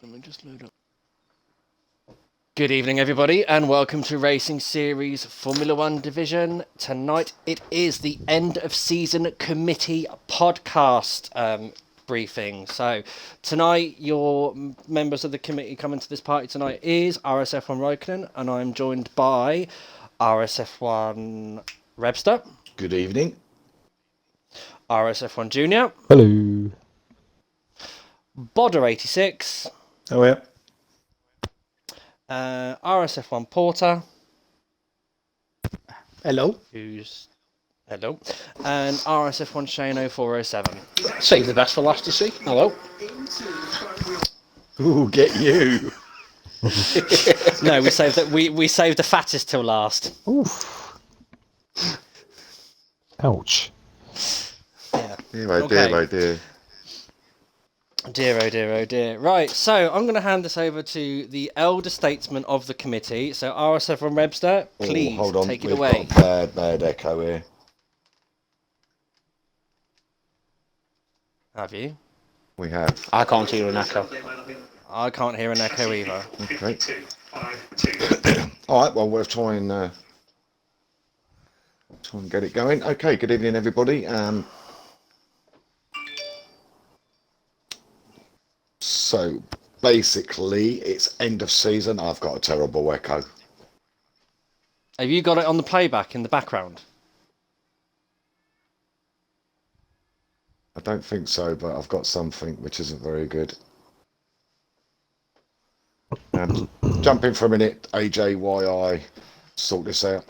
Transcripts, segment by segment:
Let me just load up. Good evening, everybody, and welcome to Racing Series Formula One Division. Tonight it is the end of season committee podcast briefing. So tonight, your members of the committee coming to this party tonight is RSF1 Raikkonen, and I'm joined by RSF1 Rebster. Good evening. RSF1 Junior. Hello. Bodder86. Oh, yeah. RSF1 Porter. Hello. Hello. And RSF1 Shane 0407. Save the best for last to see. Hello. Ooh, get you. No, we saved the fattest till last. Oof. Ouch. Yeah. Oh dear. Dear, oh dear, oh dear. Right, so I'm going to hand this over to the elder statesman of the committee. So RSF1 Rebster, please Hold on. take it We've away. got a bad echo here. Have you? We have. I can't hear an echo. I can't hear an echo either. Okay. All right. Well, we'll try and get it going. Okay. Good evening, everybody. So basically, it's end of season. I've got a terrible echo. Have you got it on the playback in the background? I don't think so, but I've got something which isn't very good. Jump in for a minute, AJ, while I sort this out.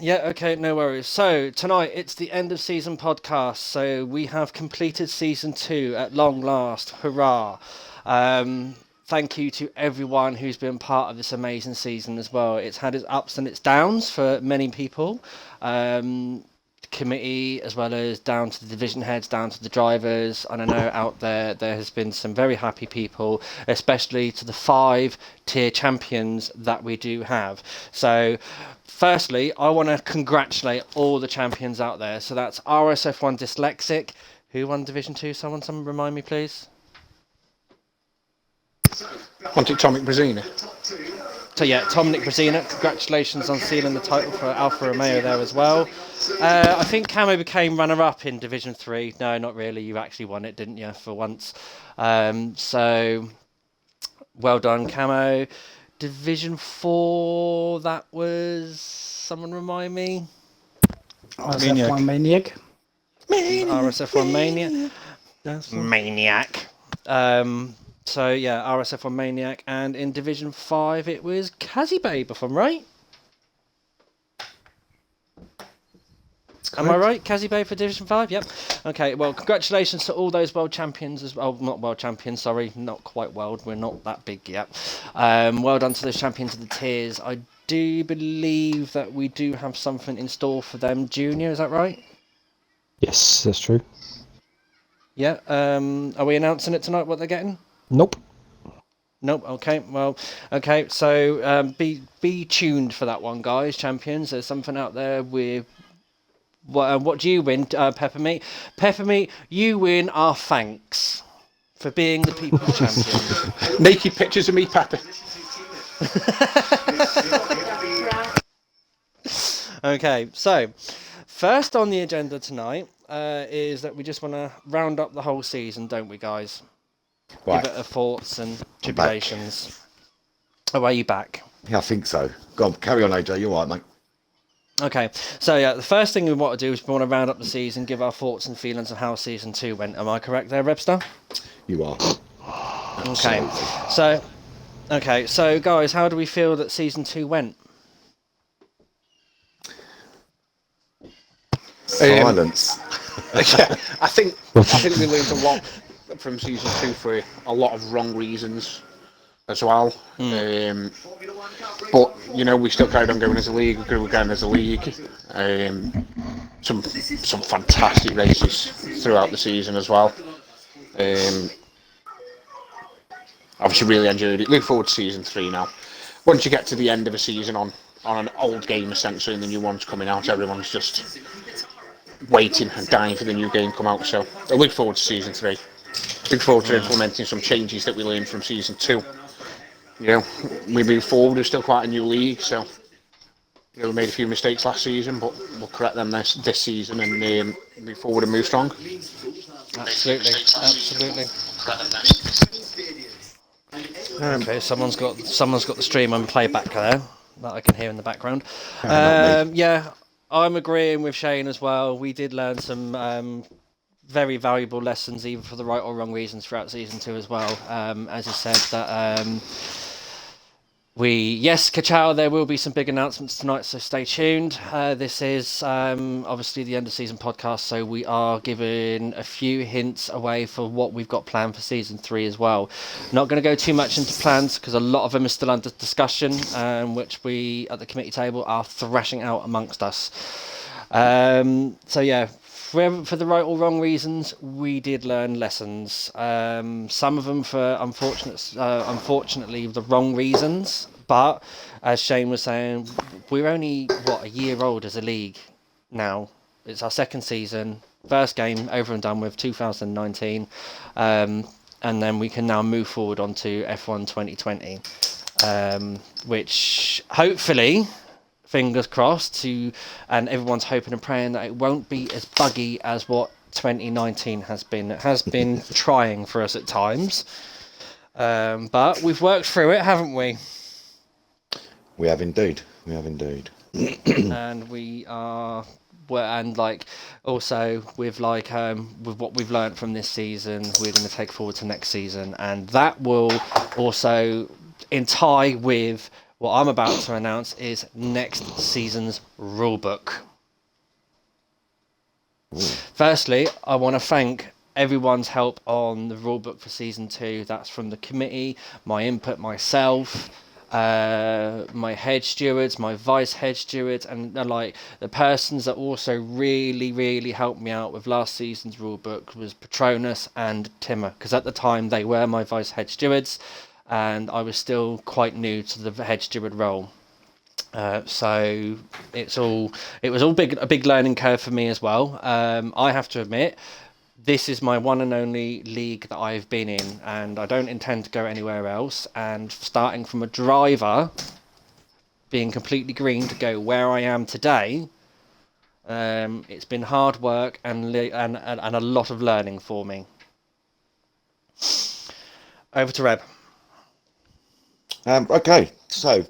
Yeah, okay, no worries. So, tonight, it's the end of season podcast. So, we have completed season 2 at long last. Hurrah. Thank you to everyone who's been part of this amazing season as well. It's had its ups and its downs for many people. Committee, as well as down to the division heads, down to the drivers. And I know out there has been some very happy people, especially to the 5-tier champions that we do have. So, firstly, I want to congratulate all the champions out there. So that's RSF1 Dyslexic. Who won Division 2? Someone remind me, please. Want it Tomic Brazina? So yeah, Dominic Brezina, congratulations on sealing the title for Alfa Romeo there as well. I think Camo became runner-up in Division 3. No, not really. You actually won it, didn't you, for once? So, well done, Camo. Division 4, that was... Someone remind me? RSF1 Maniac. RSF1 Maniac. Maniac. So yeah, RSF1 Maniac, and in Division 5 it was Kazi Babe, if I'm right. Am I right? Kazi Babe for Division 5? Yep. Okay, well, congratulations to all those world champions as well. Not world champions, sorry. Not quite world. We're not that big yet. Well done to those champions of the tiers. I do believe that we do have something in store for them. Junior, is that right? Yes, that's true. Yeah. Are we announcing it tonight, what they're getting? Nope. Nope. Okay. Well. Okay. So be tuned for that one, guys. Champions. There's something out there. What do you win, Peppermeat? Peppermeat, you win our thanks for being the people's champion. Naked pictures of me, Pepper. Okay. So first on the agenda tonight is that we just want to round up the whole season, don't we, guys? Right. Give it a thoughts and tribulations. Oh, are you back? Yeah, I think so. Go on, carry on, AJ. You're right, mate. Okay, so yeah, the first thing we want to do is we want to round up the season, give our thoughts and feelings on how season 2 went. Am I correct there, Rebster? You are. Okay, so guys, how do we feel that season 2 went? Silence. Yeah, I think we learned a lot from season 2 for a lot of wrong reasons as well. But you know, we still carried on going as a league. We grew again as a league. Some fantastic races throughout the season as well. Obviously, really enjoyed it. Look forward to season 3 now. Once you get to the end of a season on an old game essentially, and the new one's coming out, everyone's just waiting and dying for the new game to come out. So I look forward to season 3. Look forward to implementing some changes that we learned from season 2. You know, we move forward. We're still quite a new league, so we made a few mistakes last season, but we'll correct them this season and move forward and move strong. Absolutely. Okay, someone's got the stream on playback there that I can hear in the background. Not me. Yeah, I'm agreeing with Shane as well. We did learn some very valuable lessons, either for the right or wrong reasons, throughout season 2 as well. As you said, that Kachow, there will be some big announcements tonight, so stay tuned. This is obviously the end of season podcast, so we are giving a few hints away for what we've got planned for season 3 as well. Not going to go too much into plans because a lot of them are still under discussion, which we at the committee table are thrashing out amongst us. So yeah, for the right or wrong reasons, we did learn lessons. Some of them for unfortunately the wrong reasons. But as Shane was saying, we're only a year old as a league now. It's our second season, first game over and done with, 2019, and then we can now move forward onto F1 2020, which hopefully, fingers crossed, and everyone's hoping and praying that it won't be as buggy as what 2019 has been. It has been trying for us at times, but we've worked through it, haven't we? We have indeed. And we are, and like also with what we've learned from this season, we're going to take forward to next season, and that will also in tie with what I'm about to announce is next season's rulebook. Firstly, I want to thank everyone's help on the rulebook for season 2. That's from the committee, my input, myself, my head stewards, my vice head stewards, and like the persons that also really helped me out with last season's rulebook was Patronus and Timmer, because at the time they were my vice head stewards and I was still quite new to the head steward role. So it was all a big learning curve for me as well. I have to admit, this is my one and only league that I've been in, and I don't intend to go anywhere else. And starting from a driver, being completely green to go where I am today, it's been hard work and a lot of learning for me. Over to Reb. Okay, so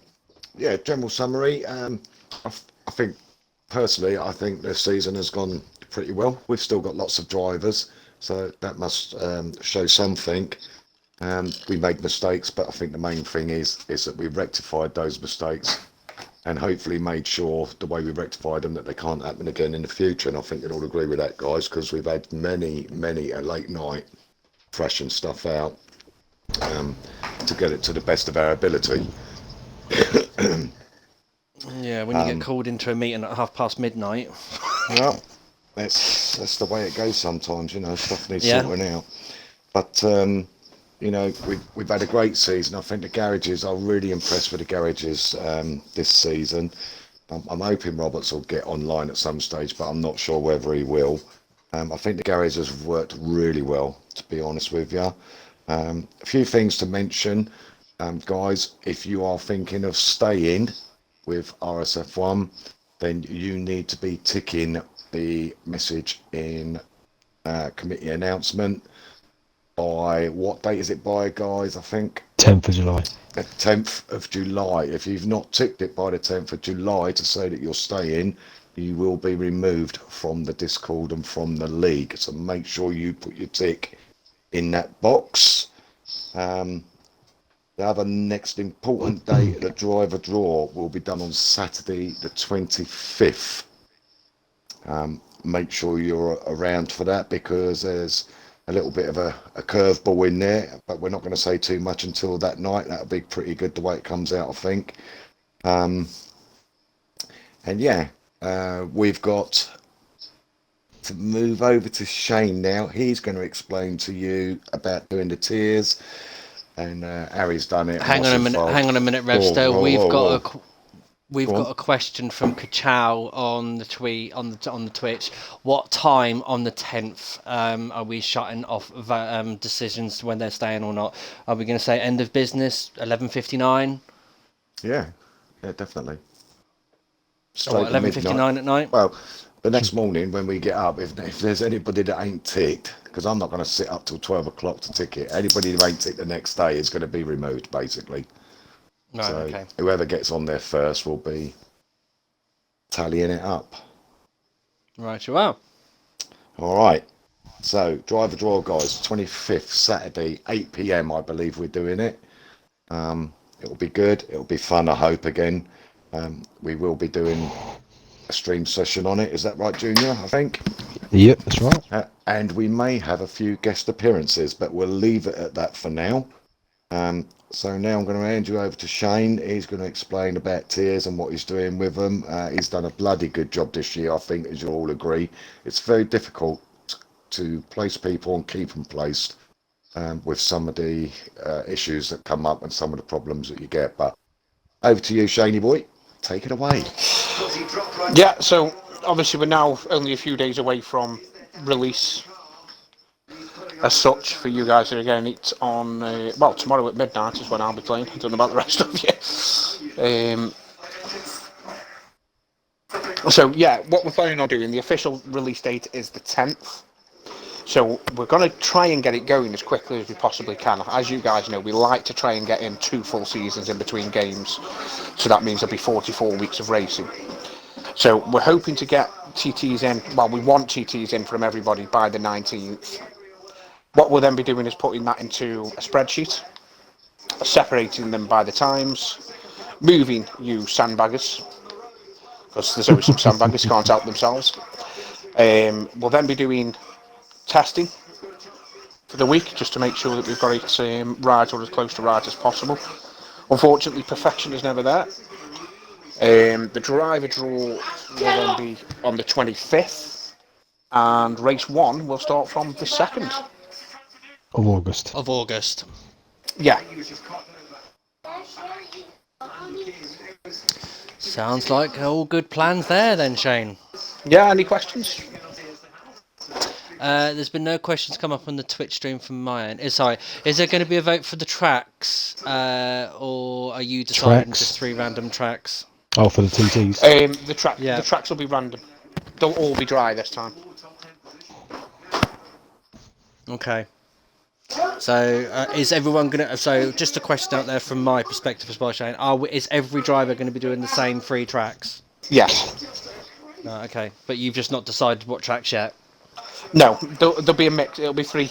yeah, general summary. I think personally, I think this season has gone pretty well. We've still got lots of drivers, so that must show something. We made mistakes, but I think the main thing is that we rectified those mistakes and hopefully made sure the way we rectified them that they can't happen again in the future. And I think you'll all agree with that, guys, because we've had many a late night thrashing stuff out to get it to the best of our ability. Yeah, when you get called into a meeting at midnight. Well, that's the way it goes sometimes, stuff needs sorting out. But we've had a great season. I think the garages, I'm really impressed with the garages this season. I'm hoping Roberts will get online at some stage, but I'm not sure whether he will. I think the garages have worked really well, to be honest with you. A few things to mention, guys. If you are thinking of staying with RSF1, then you need to be ticking the message in committee announcement by what date is it by, guys? I think 10th of July. The 10th of July. If you've not ticked it by the 10th of July to say that you're staying, you will be removed from the Discord and from the league. So make sure you put your tick in that box. The other next important date, the driver draw, will be done on Saturday the 25th. Make sure you're around for that, because there's a little bit of a curveball in there, but we're not going to say too much until that night. That'll be pretty good the way it comes out, I think. We've got to move over to Shane now. He's going to explain to you about doing the tiers, and Harry's done it. Hang on a minute, Revster. We've Go on. got a question from Kachow on the tweet on the Twitch. What time on the 10th are we shutting off decisions when they're staying or not? Are we going to say end of business 11:59? Yeah, definitely. Or what, Straight to midnight. 11:59 at night? Well, the next morning when we get up, if there's anybody that ain't ticked, because I'm not going to sit up till 12 o'clock to tick it. Anybody who ain't ticked the next day is going to be removed, basically. Right. So Okay. whoever gets on there first will be tallying it up. Right. Wow. All right. So driver draw, guys. 25th Saturday, 8 p.m. I believe we're doing it. It'll be good. It'll be fun. I hope again. We will be doing a stream session on it. Is that right, Junior? I think. Yep, that's right. And we may have a few guest appearances, but we'll leave it at that for now. So now I'm going to hand you over to Shane. He's going to explain about tiers and what he's doing with them. He's done a bloody good job this year, I think, as you'll all agree. It's very difficult to place people and keep them placed with some of the issues that come up and some of the problems that you get. But over to you, Shaney boy. Take it away. Yeah, so obviously we're now only a few days away from release as such for you guys. Again, it's on, well, tomorrow at midnight is when I'll be playing. I don't know about the rest of you. So yeah, what we're planning on doing, the official release date is the 10th. So we're going to try and get it going as quickly as we possibly can. As you guys know, we like to try and get in 2 full seasons in between games. So that means there'll be 44 weeks of racing. So we're hoping to get TTs in, well, we want TTs in from everybody by the 19th. What we'll then be doing is putting that into a spreadsheet, separating them by the times, moving you sandbaggers, because there's always some sandbaggers who can't help themselves. We'll then be doing testing for the week, just to make sure that we've got it right or as close to right as possible. Unfortunately, perfection is never there. The driver draw will then be on the 25th, and race 1 will start from the 2nd. Of August. Of August. Yeah. Sounds like all good plans there then, Shane. Yeah, any questions? There's been no questions come up on the Twitch stream from my end. Sorry, is there going to be a vote for the tracks, or are you deciding Tracks? just 3 random tracks? Oh, for the TTs. The tracks will be random. They'll all be dry this time. Okay. So is everyone going to... So just a question out there from my perspective as well, Shane. Is every driver going to be doing the same 3 tracks? Yes. No, okay. But you've just not decided what tracks yet? No, there'll be a mix. It'll be 3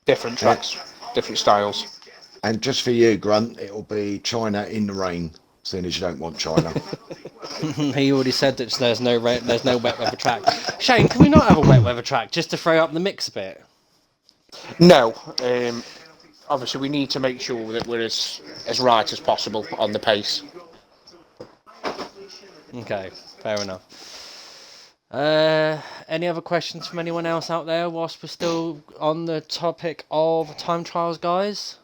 different tracks, different styles. And just for you, Grunt, it'll be China in the rain, seeing as you don't want China. He already said that there's no wet weather track. Shane, can we not have a wet weather track just to throw up the mix a bit? No. Obviously, we need to make sure that we're as right as possible on the pace. Okay, fair enough. Any other questions from anyone else out there whilst we're still on the topic of time trials, guys?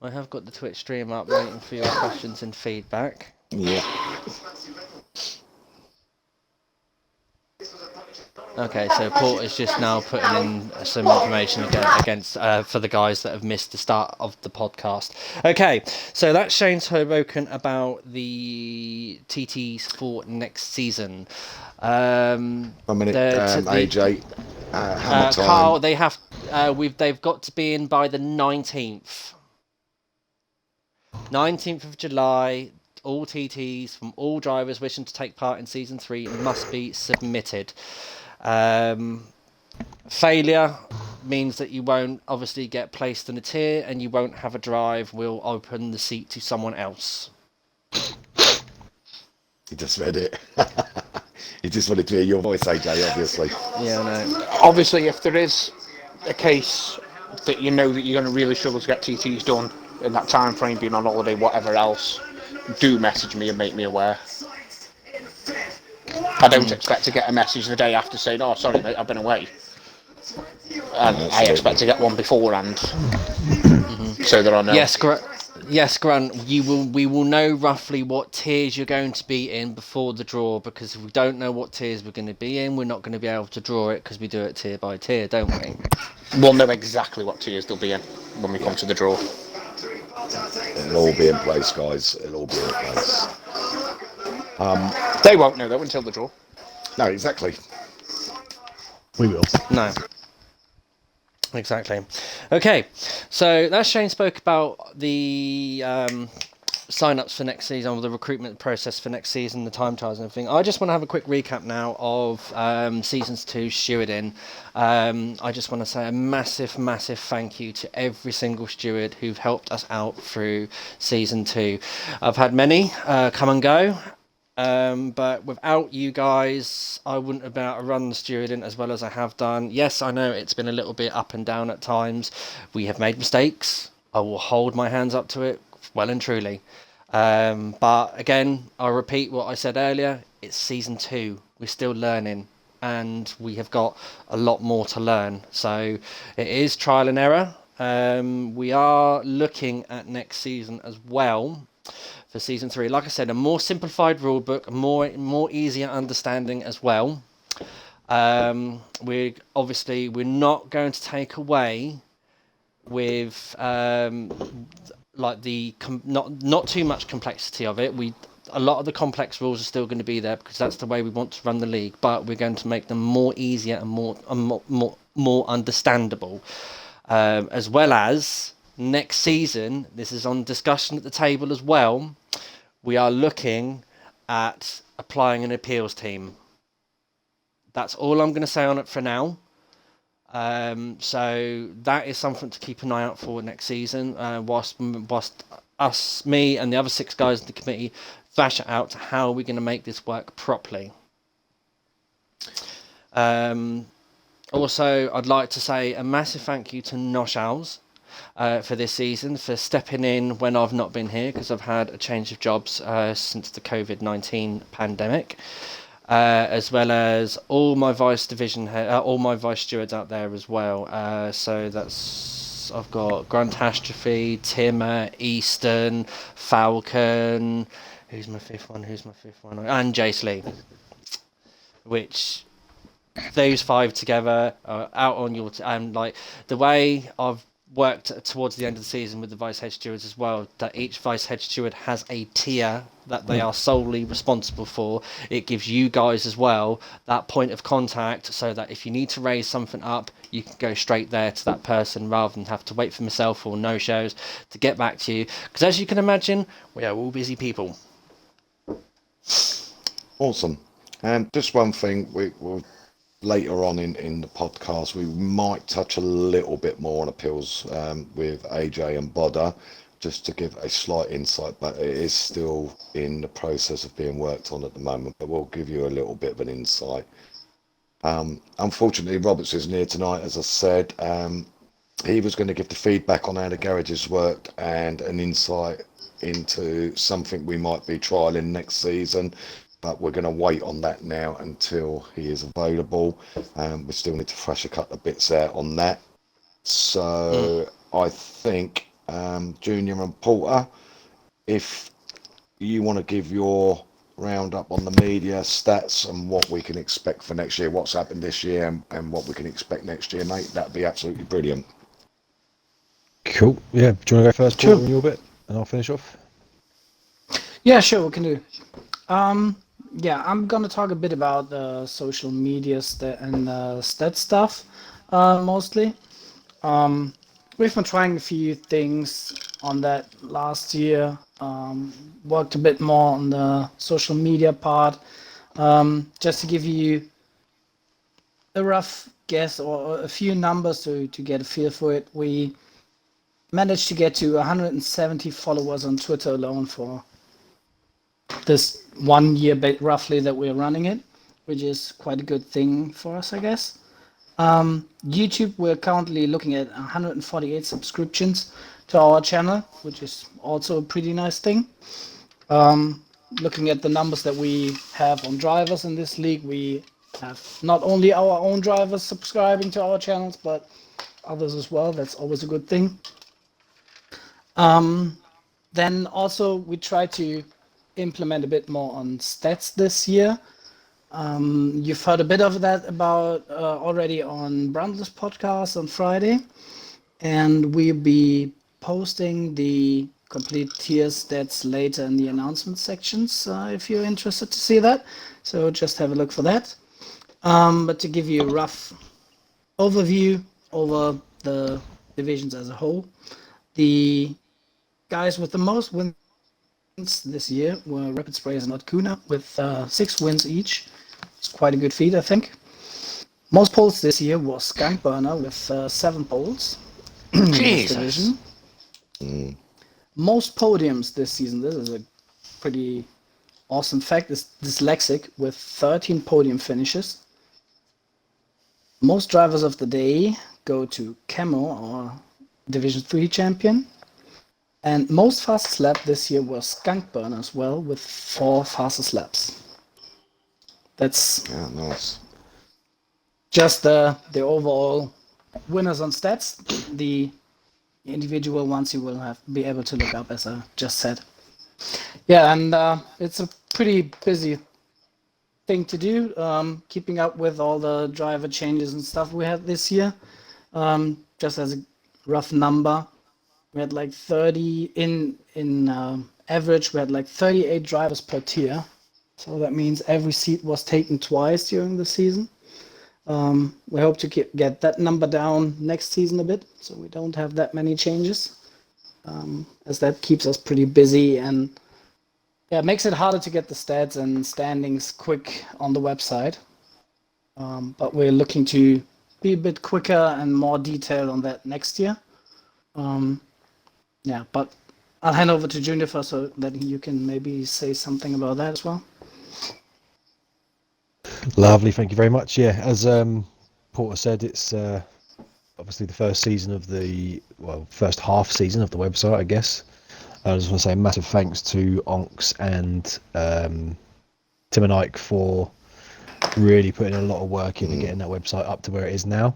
I have got the Twitch stream up waiting for your questions and feedback. Yeah. Okay, so Port is just now putting in some information against for the guys that have missed the start of the podcast. Okay, so that's Shane's Hoboken about the TTs for next season. 1 minute, AJ. Hammer time. Carl, they've got to be in by the 19th. 19th of July. All TTs from all drivers wishing to take part in season 3 must be submitted. Failure means that you won't obviously get placed in a tier and you won't have a drive. We'll open the seat to someone else. He just read it. He just wanted to hear your voice, AJ, obviously. Yeah, I know. Obviously, if there is a case that you know that you're going to really struggle to get TTs done in that time frame, being on holiday, whatever else, do message me and make me aware. I don't expect to get a message the day after saying, "Oh, sorry, mate, I've been away." And I expect to get one beforehand, so that I know. Yes, correct. Yes, Grant, we will know roughly what tiers you're going to be in before the draw, because if we don't know what tiers we're going to be in, we're not going to be able to draw it, because we do it tier by tier, don't we? We'll know exactly what tiers they'll be in when we come to the draw. It'll all be in place, guys. It'll all be in place. They won't know though until the draw. No, exactly. We will. No. Exactly. Okay, so that's Shane spoke about the sign-ups for next season, or the recruitment process for next season, the time trials and everything. I just want to have a quick recap now of seasons 2 stewarding. I just want to say a massive thank you to every single steward who've helped us out through season 2. I've had many come and go. But without you guys, I wouldn't have been able to run the stewarding as well as I have done. Yes, I know it's been a little bit up and down at times. We have made mistakes. I will hold my hands up to it, well and truly. But again, I'll repeat what I said earlier. It's season 2. We're still learning, and we have got a lot more to learn. So it is trial and error. We are looking at next season as well. For season 3, like I said, a more simplified rule book, more easier understanding as well. We're not going to take away with like the not too much complexity of it. A lot of the complex rules are still going to be there because that's the way we want to run the league, but we're going to make them more easier and more understandable, as well as next season. This is on discussion at the table as well. We are looking at applying an appeals team. That's all I'm going to say on it for now. So that is something to keep an eye out for next season. Whilst me and the other 6 guys in the committee thrash it out to how we're going to make this work properly. Also, I'd like to say a massive thank you to Nosh Owls for this season, for stepping in when I've not been here, because I've had a change of jobs since the COVID-19 pandemic, as well as all my vice stewards out there as well. So that's, I've got Grantastrophe, Timmer, Easton, Falcon. Who's my fifth one? And Jace Lee. Which those 5 together are out on your like the way I've worked towards the end of the season with the vice head stewards as well, that each vice head steward has a tier that they are solely responsible for. It gives you guys as well that point of contact, so that if you need to raise something up, you can go straight there to that person rather than have to wait for myself or no shows to get back to you, because as you can imagine, we are all busy people. Awesome. And just one thing, we'll later on in the podcast, we might touch a little bit more on appeals with AJ and Bodder, just to give a slight insight, but it is still in the process of being worked on at the moment, but we'll give you a little bit of an insight. Unfortunately, Roberts isn't here tonight, as I said. He was going to give the feedback on how the garages worked and an insight into something we might be trialling next season, but we're going to wait on that now until he is available. We still need to thrash a couple of bits out on that. So I think Junior and Porter, if you want to give your roundup on the media stats and what we can expect for next year, what's happened this year and what we can expect next year, mate, that'd be absolutely brilliant. Cool. Yeah, do you want to go first, Paul, on your bit, and I'll finish off? Yeah, sure, we can do. Yeah, I'm gonna talk a bit about social media and stat stuff, mostly. We've been trying a few things on that last year. Worked a bit more on the social media part. Just to give you a rough guess or a few numbers to get a feel for it, we managed to get to 170 followers on Twitter alone for this 1 year roughly that we're running it, which is quite a good thing for us, I guess. YouTube, we're currently looking at 148 subscriptions to our channel, which is also a pretty nice thing. Looking at the numbers that we have on drivers in this league, we have not only our own drivers subscribing to our channels, but others as well. That's always a good thing. Then also we try to implement a bit more on stats this year. You've heard a bit of that about already on Brandl's podcast on Friday, and we'll be posting the complete tier stats later in the announcement sections if you're interested to see that. So just have a look for that. But to give you a rough overview over the divisions as a whole, the guys with the most wins this year were Rapid Sprays and Otkuna with 6 wins each. It's quite a good feat, I think. Most poles this year was Skunk Burner with 7 poles in this division. Most podiums this season, this is a pretty awesome fact, is Dyslexic with 13 podium finishes. Most drivers of the day go to Camo, our Division 3 champion. And most fastest lap this year was Skunk Burner as well, with 4 fastest laps. That's nice. just the overall winners on stats. The individual ones you will be able to look up, as I just said. Yeah, and it's a pretty busy thing to do, keeping up with all the driver changes and stuff we had this year. Just as a rough number, we had like 30 in average. We had like 38 drivers per tier, so that means every seat was taken twice during the season. We hope to get that number down next season a bit, so we don't have that many changes, as that keeps us pretty busy and it makes it harder to get the stats and standings quick on the website. But we're looking to be a bit quicker and more detailed on that next year. But I'll hand over to Juniper so that you can maybe say something about that as well. Lovely, thank you very much. Yeah, as Porter said, it's obviously the first half season of the website, I guess. I just want to say a massive thanks to Onks and Tim and Ike for really putting a lot of work into getting that website up to where it is now.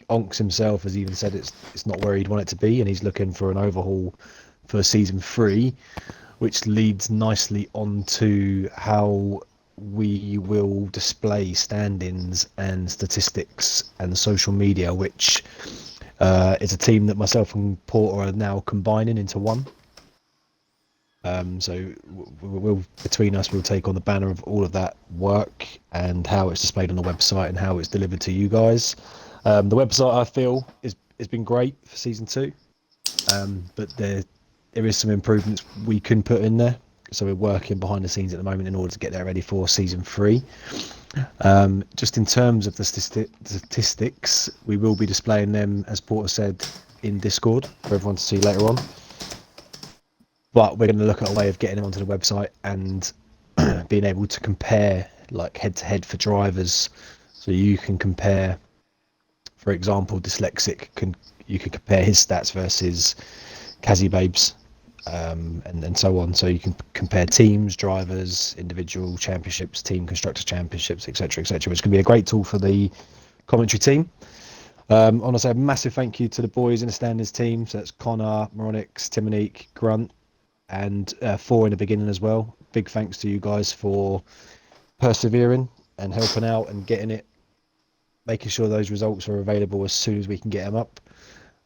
Onks himself has even said it's not where he'd want it to be, and he's looking for an overhaul for season 3, which leads nicely on to how we will display standings and statistics and social media, which is a team that myself and Porter are now combining into one. So we'll between us, we'll take on the banner of all of that work and how it's displayed on the website and how it's delivered to you guys. The website, I feel, has been great for season 2, but there is some improvements we can put in there. So we're working behind the scenes at the moment in order to get that ready for season 3. Just in terms of the statistics, we will be displaying them, as Porter said, in Discord for everyone to see later on. But we're going to look at a way of getting them onto the website and being able to compare, like head-to-head for drivers. So you can compare, for example, Dyslexic, you can compare his stats versus Kazi Babes. And so on. So you can compare teams, drivers, individual championships, team constructor championships, etc., etc., which can be a great tool for the commentary team. I want to say a massive thank you to the boys in the standards team. So that's Connor, Moronix, Timonique, Grunt, and 4 in the beginning as well. Big thanks to you guys for persevering and helping out and getting it, making sure those results are available as soon as we can get them up.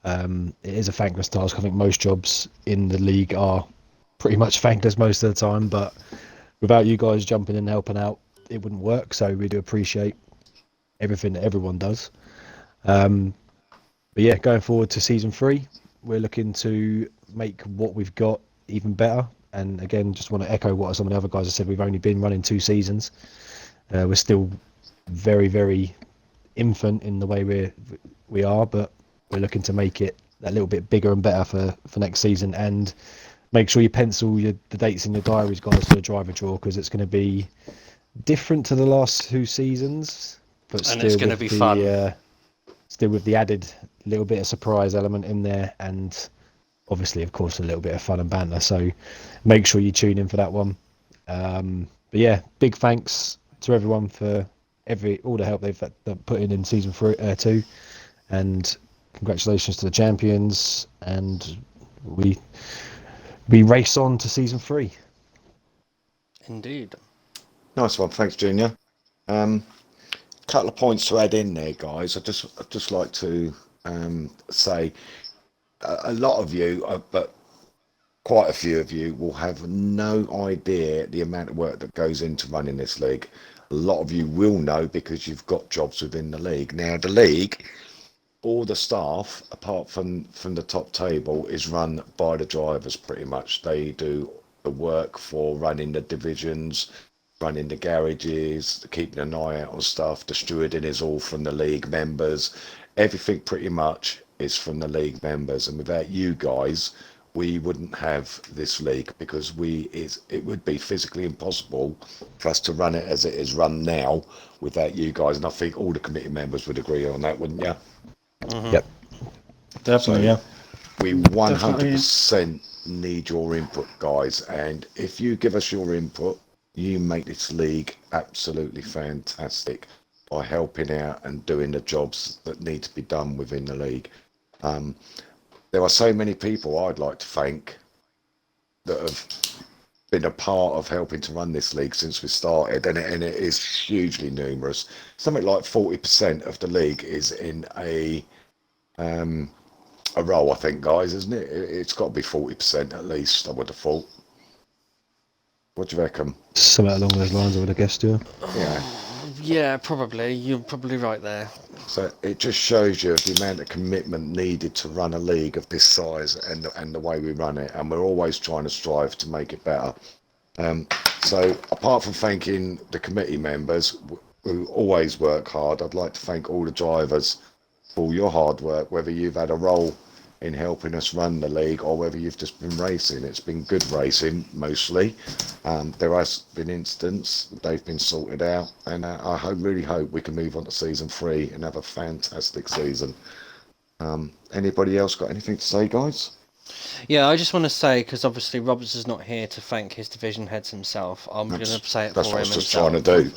It is a thankless task. I think most jobs in the league are pretty much thankless most of the time, but without you guys jumping in and helping out, it wouldn't work. So we do appreciate everything that everyone does. But yeah, going forward to season 3, we're looking to make what we've got even better. And again, just want to echo what some of the other guys have said. We've only been running 2 seasons. We're still very, very infant in the way we are, but we're looking to make it a little bit bigger and better for next season. And make sure you pencil the dates in your diaries, guys, for the driver draw, because it's going to be different to the last 2 seasons, but and still it's going to be fun. Still with the added little bit of surprise element in there, and obviously, of course, a little bit of fun and banter. So make sure you tune in for that one. But yeah, big thanks to everyone for all the help they've put in season 2, and congratulations to the champions. And we race on to season 3. Indeed. Nice one, thanks, Junior. Couple of points to add in there, guys. I'd just like to say a lot of you, but quite a few of you, will have no idea the amount of work that goes into running this league. A lot of you will know because you've got jobs within the league. Now, the league, all the staff, apart from the top table, is run by the drivers pretty much. They do the work for running the divisions, running the garages, keeping an eye out on stuff. The stewarding is all from the league members. Everything pretty much is from the league members. And without you guys, we wouldn't have this league, because it would be physically impossible for us to run it as it is run now without you guys. And I think all the committee members would agree on that, wouldn't you? Mm-hmm. Yep. Definitely, So yeah. we 100% need your input, guys. And if you give us your input, you make this league absolutely fantastic by helping out and doing the jobs that need to be done within the league. There are so many people I'd like to thank that have been a part of helping to run this league since we started, and it is hugely numerous. Something like 40% of the league is in a row, I think, guys, isn't it? It's got to be 40% at least, I would have thought. What do you reckon? Something along those lines, I would have guessed, yeah. Yeah. Yeah, probably. You're probably right there. So it just shows you the amount of commitment needed to run a league of this size and the way we run it, and we're always trying to strive to make it better. So apart from thanking the committee members who always work hard, I'd like to thank all the drivers for all your hard work, whether you've had a role in helping us run the league or whether you've just been racing. It's been good racing mostly. There has been incidents, they've been sorted out, and I really hope we can move on to season 3 and have a fantastic season. Anybody else got anything to say, guys? Yeah, I just want to say, because obviously Roberts is not here to thank his division heads himself, I'm going to say it for him himself. That's what I was just trying to do.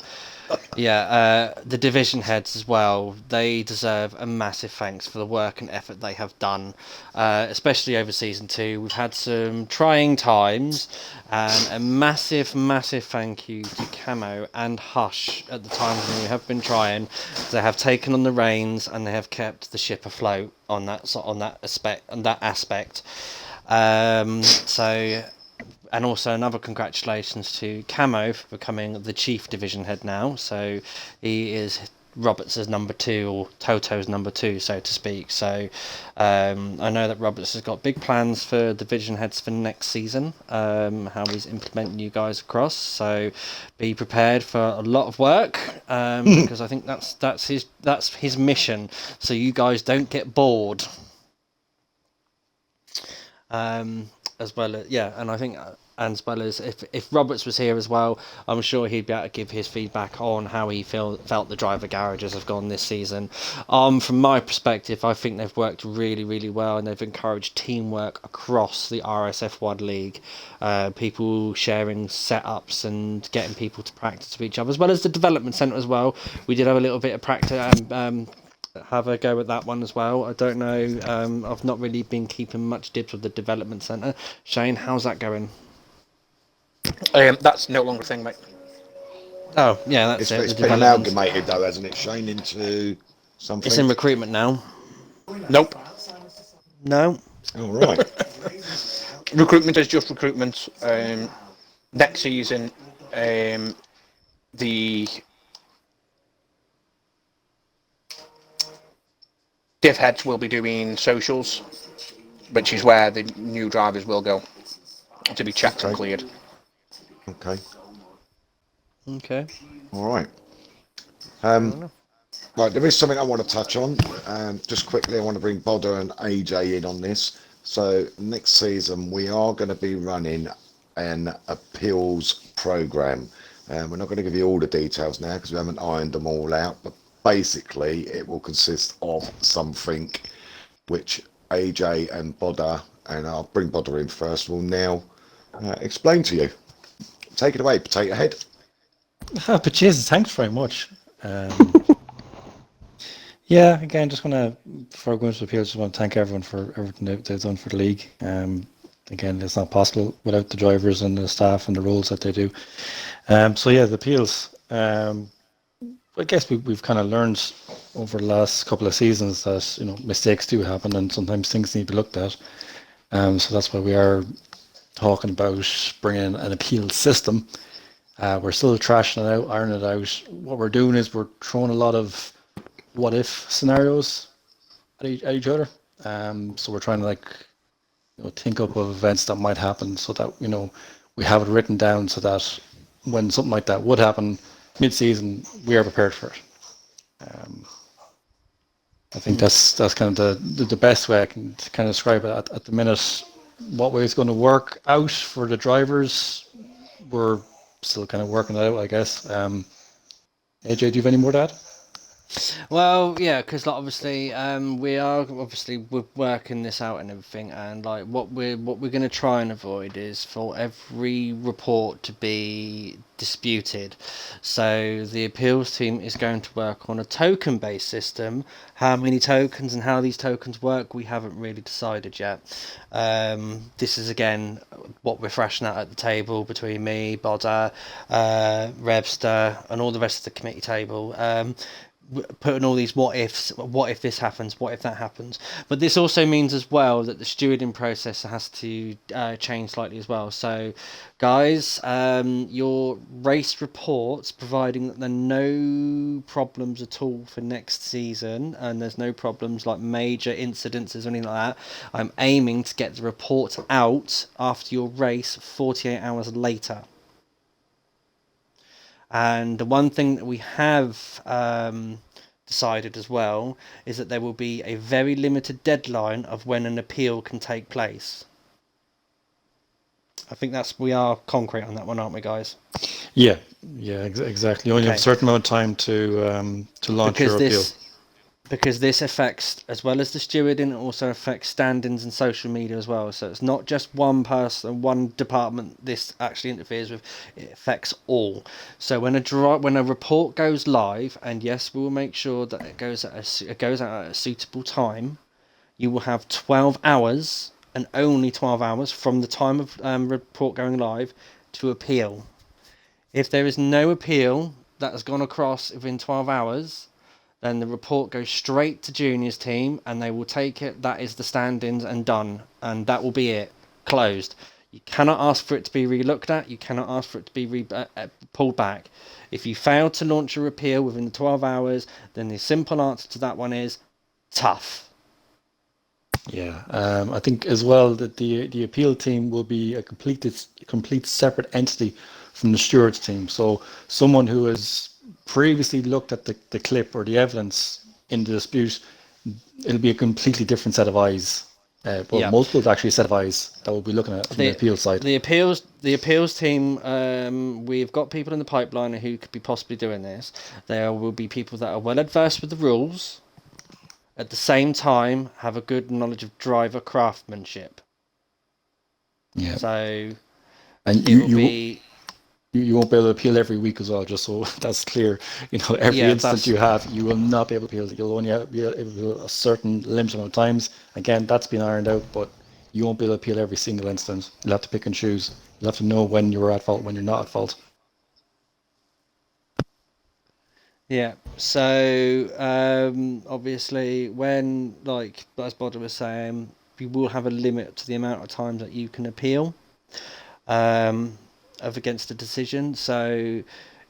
Yeah, the division heads as well, they deserve a massive thanks for the work and effort they have done, especially over season 2. We've had some trying times, and a massive thank you to Camo and Hush at the times when we have been trying. They have taken on the reins and they have kept the ship afloat on that aspect. And also another congratulations to Camo for becoming the chief division head now. So he is Roberts' number 2, or Toto's number 2, so to speak. So I know that Roberts has got big plans for division heads for next season, how he's implementing you guys across. So be prepared for a lot of work, because I think that's his mission. So you guys don't get bored. As well as, yeah, and I think, as well as if Roberts was here as well, I'm sure he'd be able to give his feedback on how he felt the driver garages have gone this season. From my perspective, I think they've worked really well, and they've encouraged teamwork across the RSF1 league, people sharing setups and getting people to practice with each other, as well as the development centre as well. We did have a little bit of practice, have a go at that one as well. I don't know, I've not really been keeping much dibs with the development centre. Shane, how's that going? That's no longer a thing, mate. Oh, yeah, that's it. It's been amalgamated though, hasn't it, Shane, into something? It's in recruitment now. Nope. No? All right. Recruitment is just recruitment. Next season, the div heads will be doing socials, which is where the new drivers will go to be checked and cleared. Okay. All right. Right, there is something I want to touch on. Just quickly, I want to bring Bodder and AJ in on this. So next season, we are going to be running an appeals program. We're not going to give you all the details now because we haven't ironed them all out, but basically it will consist of something which AJ and Bodder, and I'll bring Bodder in first, will now explain to you. Take it away, Potato Head. But Jesus, thanks very much. Yeah, again, just want to, before I go into the appeals, just want to thank everyone for everything they've done for the league. I think again, it's not possible without the drivers and the staff and the roles that they do. So yeah, the appeals. I guess we've kind of learned over the last couple of seasons that mistakes do happen and sometimes things need to be looked at. So that's why we are talking about bringing an appeal system. We're still trashing it out, ironing it out. What we're doing is we're throwing a lot of what if scenarios at each other. So we're trying to think up of events that might happen so that we have it written down so that when something like that would happen mid-season, we are prepared for it. I think that's kind of the best way I can kind of describe it at the minute. What way it's going to work out for the drivers, we're still kind of working it out, I guess. AJ, do you have any more to add? Well, yeah, because obviously, we're working this out and everything, and like what we're going to try and avoid is for every report to be disputed. So the appeals team is going to work on a token-based system. How many tokens and how these tokens work, we haven't really decided yet. This is again what we're thrashing out at the table between me, Bodder, Rebster, and all the rest of the committee table. Putting all these what ifs, what if this happens, what if that happens. But this also means as well that the stewarding process has to change slightly as well. So guys, your race reports, providing that there are no problems at all for next season and there's no problems like major incidences or anything like that, I'm aiming to get the report out after your race 48 hours later. And the one thing that we have decided as well is that there will be a very limited deadline of when an appeal can take place. I think we are concrete on that one, aren't we, guys? Yeah, exactly. You only have a certain amount of time to launch your appeal. Because this affects, as well as the stewarding, it also affects stand-ins and social media as well. So it's not just one person, one department this actually interferes with. It affects all. So when a report goes live, and yes, we will make sure that it goes out at a suitable time, you will have 12 hours, and only 12 hours from the time of report going live to appeal. If there is no appeal that has gone across within 12 hours, then the report goes straight to juniors team and they will take it. That is the stand-ins and done. And that will be it. Closed. You cannot ask for it to be re-looked at. You cannot ask for it to be pulled back. If you fail to launch a appeal within the 12 hours, then the simple answer to that one is tough. Yeah, I think as well that the appeal team will be a complete separate entity from the stewards team. So someone who has previously looked at the clip or the evidence in the dispute, it'll be a completely different set of eyes. Multiple actually set of eyes that will be looking at from the appeal side. The appeals team, we've got people in the pipeline who could be possibly doing this. There will be people that are well adversed with the rules, at the same time have a good knowledge of driver craftsmanship. Yeah. So and you won't be able to appeal every week as well, just so that's clear. Every instance you have, you will not be able to appeal. You'll only be able to appeal a certain limited amount of times. Again, that's been ironed out, but you won't be able to appeal every single instance. You'll have to pick and choose. You'll have to know when you're at fault, when you're not at fault. Yeah, so obviously when, like as Bodder was saying, you will have a limit to the amount of times that you can appeal against a decision. So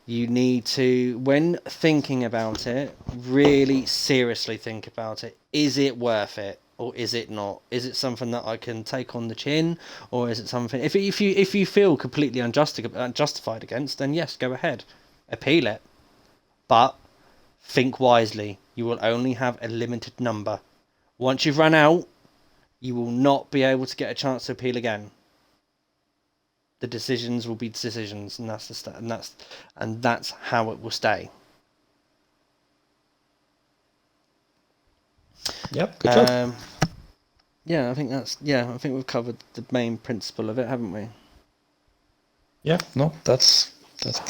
you need to, when thinking about it, really seriously think about it. Is it worth it? Or is it not? Is it something that I can take on the chin, or is it something? If you feel completely unjustified against, then yes, go ahead, appeal it. But think wisely. You will only have a limited number. Once you've run out, you will not be able to get a chance to appeal again. The decisions will be decisions, and that's how it will stay. Yep, good job. I think we've covered the main principle of it, haven't we? Yeah, no, that's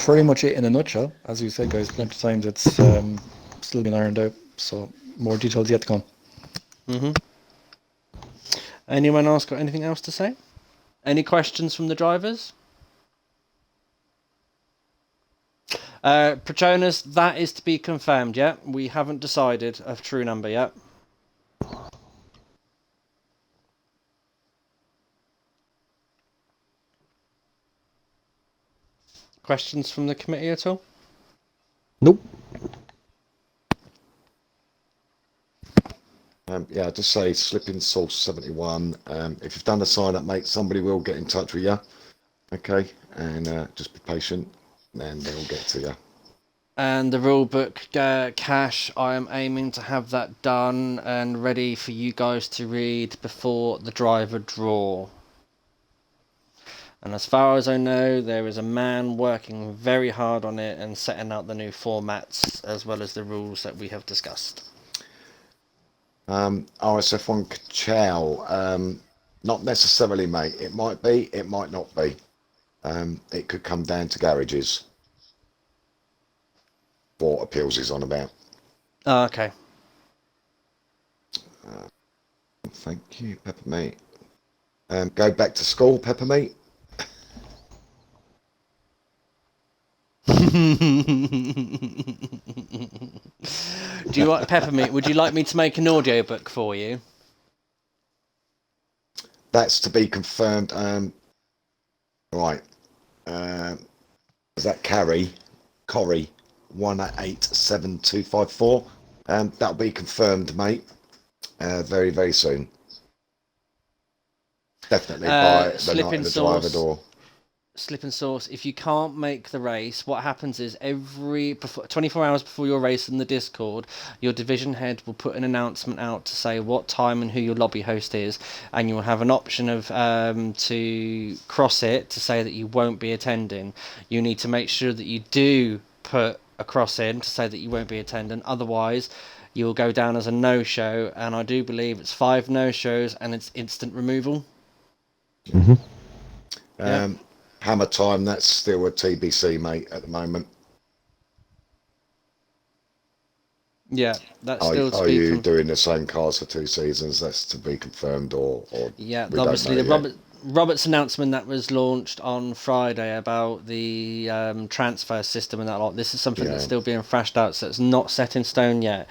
pretty much it in a nutshell. As you said, guys, plenty of times it's still been ironed out, so more details yet to come. Anyone else got anything else to say? Any questions from the drivers? Petronas, that is to be confirmed yet. We haven't decided a true number yet. Questions from the committee at all? Nope. Yeah, just say Slipping Source 71. If you've done the sign up, mate, somebody will get in touch with you. Okay, and just be patient, and they'll get to you. And the rulebook, Cash, I am aiming to have that done and ready for you guys to read before the driver draw. And as far as I know, there is a man working very hard on it and setting out the new formats as well as the rules that we have discussed. RSF1 Kachow, not necessarily, mate. It might be, it might not be. It could come down to garages. What appeals is on about. Oh, okay. Thank you, Peppermeat. Go back to school, Peppermeat. Do you want Peppermint? Would you like me to make an audiobook for you? That's to be confirmed. Right. Is that Corrie 187254? That'll be confirmed, mate. Very, very soon. Definitely by the night of the driver door. Slip and Source, if you can't make the race, what happens is 24 hours before your race in the Discord, your division head will put an announcement out to say what time and who your lobby host is, and you will have an option of to cross it to say that you won't be attending. You need to make sure that you do put a cross in to say that you won't be attending, otherwise you will go down as a no-show, and I do believe it's 5 no-shows and it's instant removal. Mm-hmm. Hammer time, that's still a TBC, mate, at the moment. Yeah, that's are, still to are be you doing the same cars for 2 seasons? That's to be confirmed, or yeah, we obviously don't know the yet. Robert's announcement that was launched on Friday about the transfer system and that lot. This is something that's still being thrashed out, so it's not set in stone yet.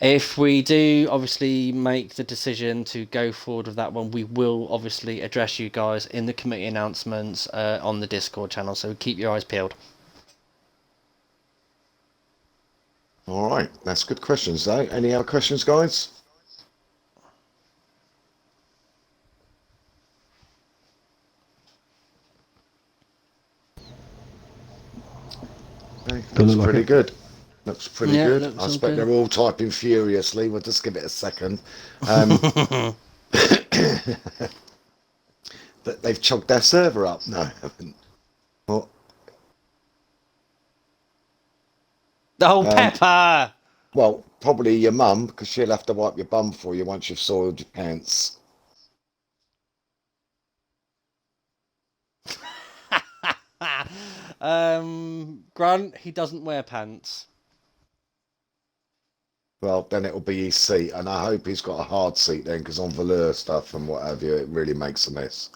If we do obviously make the decision to go forward with that one, we will obviously address you guys in the committee announcements on the Discord channel, so keep your eyes peeled. All right, that's good questions, though. Any other questions, guys? Okay, looks pretty good. Looks pretty good. I expect they're all typing furiously. We'll just give it a second. But they've chugged their server up. No, I haven't. What? Oh, Pepper! Well, probably your mum, because she'll have to wipe your bum for you once you've soiled your pants. Grant, he doesn't wear pants. Well, then it'll be his seat, and I hope he's got a hard seat then, because on velour stuff and what have you, it really makes a mess.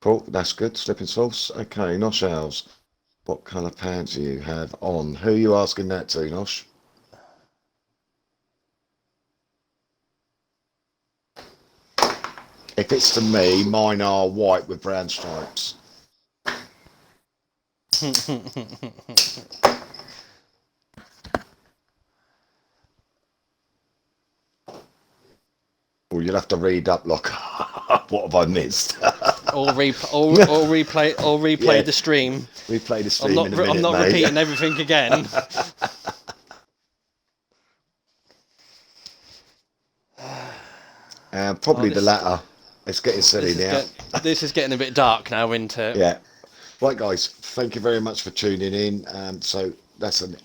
Cool, that's good. Slipping sauce. Okay, Nosh Owls. What colour pants do you have on? Who are you asking that to, Nosh? If it's to me, mine are white with brown stripes. Well, you'll have to read up, like, what have I missed? or replay the stream. Replay the stream I'm in a minute, I'm not mate. repeating everything again. Probably the latter. It's getting silly now. This is getting a bit dark now, isn't it? Yeah. Right, guys. Thank you very much for tuning in. So that's an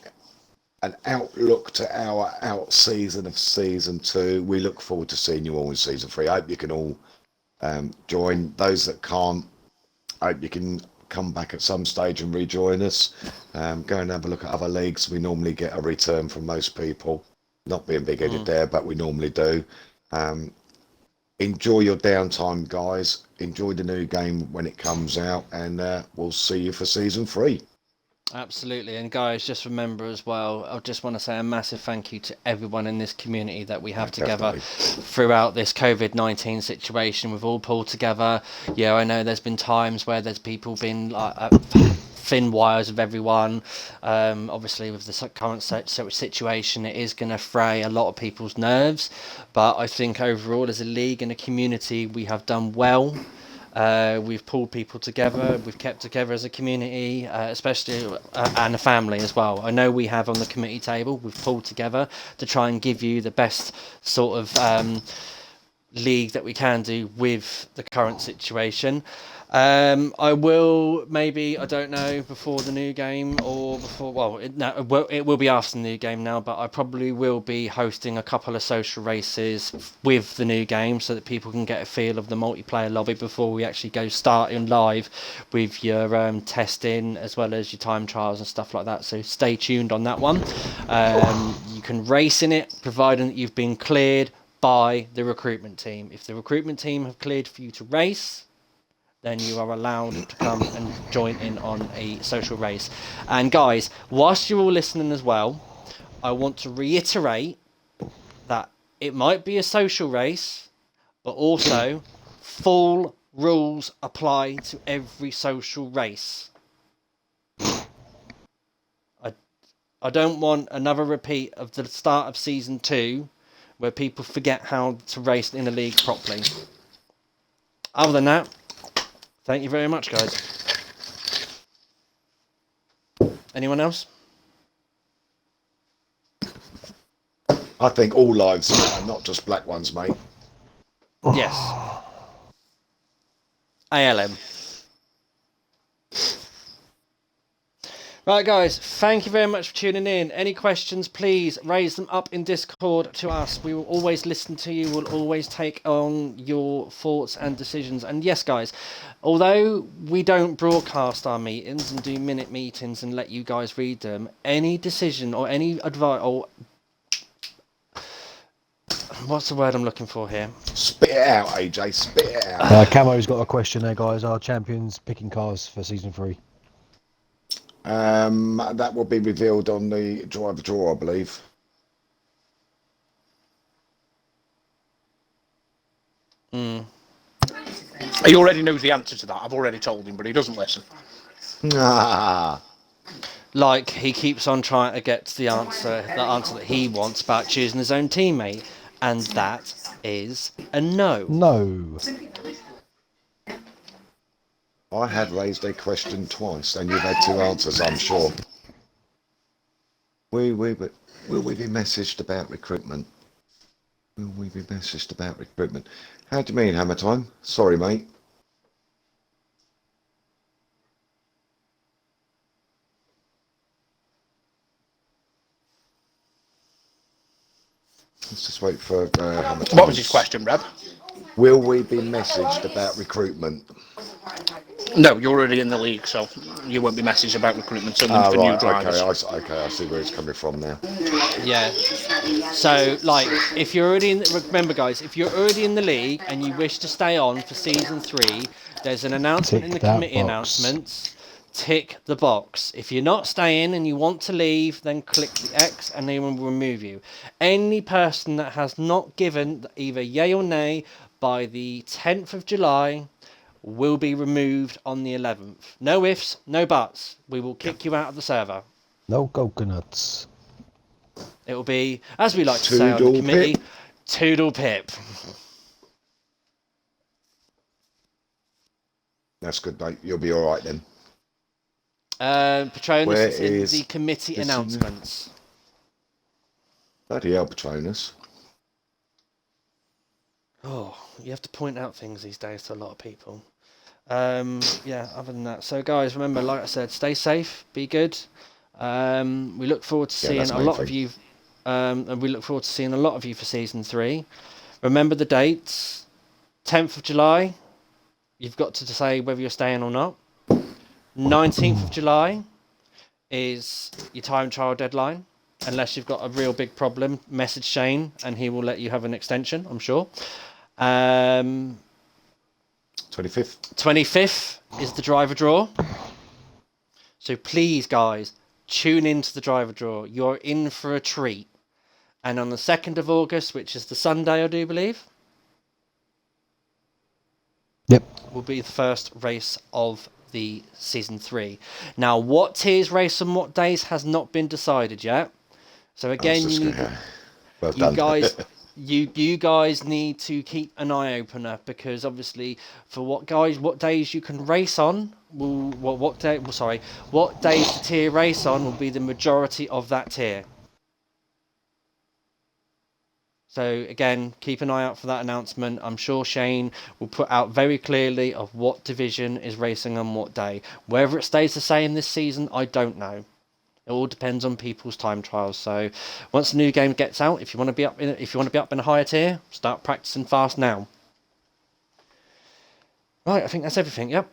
outlook to our out season of season 2. We look forward to seeing you all in season 3. I hope you can all join. Those that can't, I hope you can come back at some stage and rejoin us. Go and have a look at other leagues. We normally get a return from most people. Not being big-headed there, but we normally do. Enjoy your downtime, guys. Enjoy the new game when it comes out, and we'll see you for season 3. Absolutely. And guys, just remember as well, I just want to say a massive thank you to everyone in this community that we have together throughout this COVID-19 situation. We've all pulled together. Yeah, I know there's been times where there's people been like thin wires of everyone. Obviously, with the current situation, it is going to fray a lot of people's nerves. But I think overall, as a league and a community, we have done well. We've pulled people together. We've kept together as a community, especially and a family as well. I know we have on the committee table. We've pulled together to try and give you the best sort of league that we can do with the current situation. I will maybe, I don't know, before the new game or before, well, it will be after the new game now, but I probably will be hosting a couple of social races with the new game so that people can get a feel of the multiplayer lobby before we actually go starting live with your testing as well as your time trials and stuff like that. So stay tuned on that one. You can race in it, providing that you've been cleared by the recruitment team. If the recruitment team have cleared for you to race, then you are allowed to come and join in on a social race. And guys, whilst you're all listening as well, I want to reiterate that it might be a social race, but also full rules apply to every social race. I don't want another repeat of the start of season 2 where people forget how to race in a league properly. Other than that, thank you very much, guys. Anyone else? I think all lives matter, not just black ones, mate. Yes. ALM. Right, guys, thank you very much for tuning in. Any questions, please raise them up in Discord to us. We will always listen to you. We'll always take on your thoughts and decisions. And yes, guys, although we don't broadcast our meetings and do minute meetings and let you guys read them, any decision or any advice or what's the word I'm looking for here? Spit it out, AJ. Spit it out. Camo's got a question there, guys. Are champions picking cars for season 3? That will be revealed on the driver draw, I believe. He already knows the answer to that. I've already told him, but he doesn't listen. Like, he keeps on trying to get to the answer that he wants about choosing his own teammate, and that is a no. No. I had raised a question twice, and you've had 2 answers, I'm sure. Will we be messaged about recruitment? Will we be messaged about recruitment? How do you mean, Hammer Time? Sorry, mate. Let's just wait for Hammer Time. What was his question, Reb? Will we be messaged about recruitment? No, you're already in the league, so you won't be messaged about recruitment only for new drivers. Okay, I see where it's coming from now. Yeah. So, like, if you're already remember, guys, if you're already in the league and you wish to stay on for season 3, there's an announcement in the committee announcements. Tick the box. If you're not staying and you want to leave, then click the X and they will remove you. Any person that has not given either yay or nay by the 10th of July will be removed on the 11th. No ifs, no buts. We will kick you out of the server. No coconuts. It will be, as we like to say on the committee, toodle pip. That's good, mate. You'll be all right then. Patronus is in the committee announcements. Bloody hell, Patronus. Oh, you have to point out things these days to a lot of people. Yeah, other than that. So, guys, remember, like I said, stay safe, be good. We look forward to seeing a lot of you. And we look forward to seeing a lot of you for season 3. Remember the dates. 10th of July. You've got to say whether you're staying or not. 19th of July is your time trial deadline. Unless you've got a real big problem, message Shane and he will let you have an extension, I'm sure. 25th. 25th is the driver draw. So please, guys, tune into the driver draw. You're in for a treat. And on the 2nd of August, which is the Sunday, I do believe. Yep. Will be the first race of the season 3. Now, what tiers race on what days has not been decided yet. So again, Well done. you guys need to keep an eye opener, because obviously for what days you can race on what days the tier race on will be the majority of that tier. So again, keep an eye out for that announcement. I'm sure Shane will put out very clearly of what division is racing on what day. Whether it stays the same this season, I don't know. It all depends on people's time trials. So once the new game gets out, if you want to be up in a higher tier, start practicing fast now. Right, I think that's everything. Yep.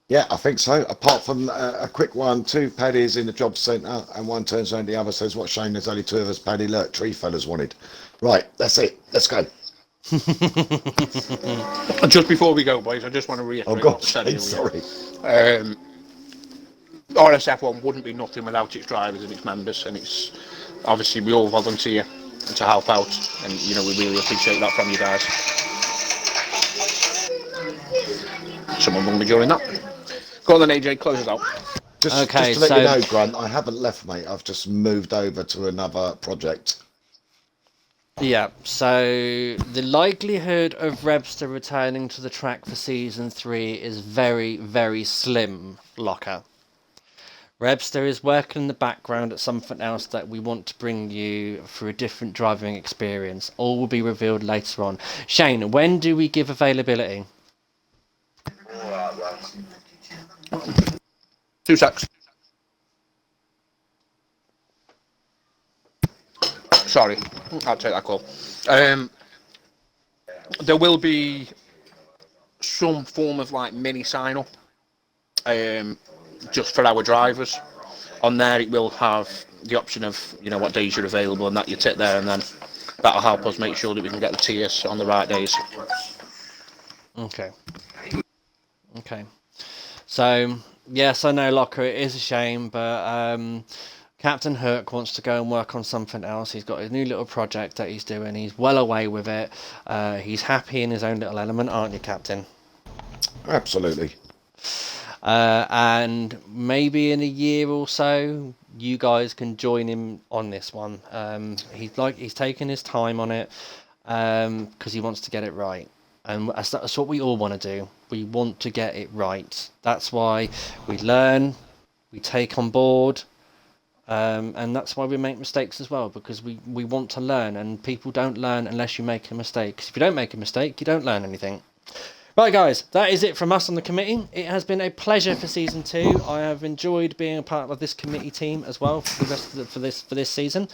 Yeah, I think so. Apart from a quick one, 2 paddies in the job centre, and one turns around the other, says, "What shame there's only 2 of us, Paddy. Look, tree fellas wanted." Right, that's it. Let's go. Just before we go, boys, I just want to reiterate what I said earlier. Sorry. RSF1 wouldn't be nothing without its drivers and its members, and it's obviously we all volunteer to help out, and we really appreciate that from you guys. Someone will be doing that. Go on then, AJ, close it out. Just to let you know, Grant, I haven't left, mate. I've just moved over to another project. Yeah, so the likelihood of Rebster returning to the track for season 3 is very, very slim, Locker. Rebster is working in the background at something else that we want to bring you for a different driving experience. All will be revealed later on. Shane, when do we give availability? 2 secs. Sorry, I'll take that call. There will be some form of mini sign up, just for our drivers. On there, it will have the option of what days you're available, and that you tick there, and then that'll help us make sure that we can get the tiers on the right days. Okay. So yes, I know, Locker, it is a shame, but Captain Hook wants to go and work on something else. He's got a new little project that he's doing. He's well away with it. He's happy in his own little element, aren't you, Captain? Absolutely. And maybe in a year or so, you guys can join him on this one. He's taking his time on it because he wants to get it right. And that's what we all want to do. We want to get it right. That's why we learn, we take on board, and that's why we make mistakes as well, because we want to learn, and people don't learn unless you make a mistake. 'Cause if you don't make a mistake, you don't learn anything. Right, guys, that is it from us on the committee. It has been a pleasure for season 2. I have enjoyed being a part of this committee team as well for the rest of for this season.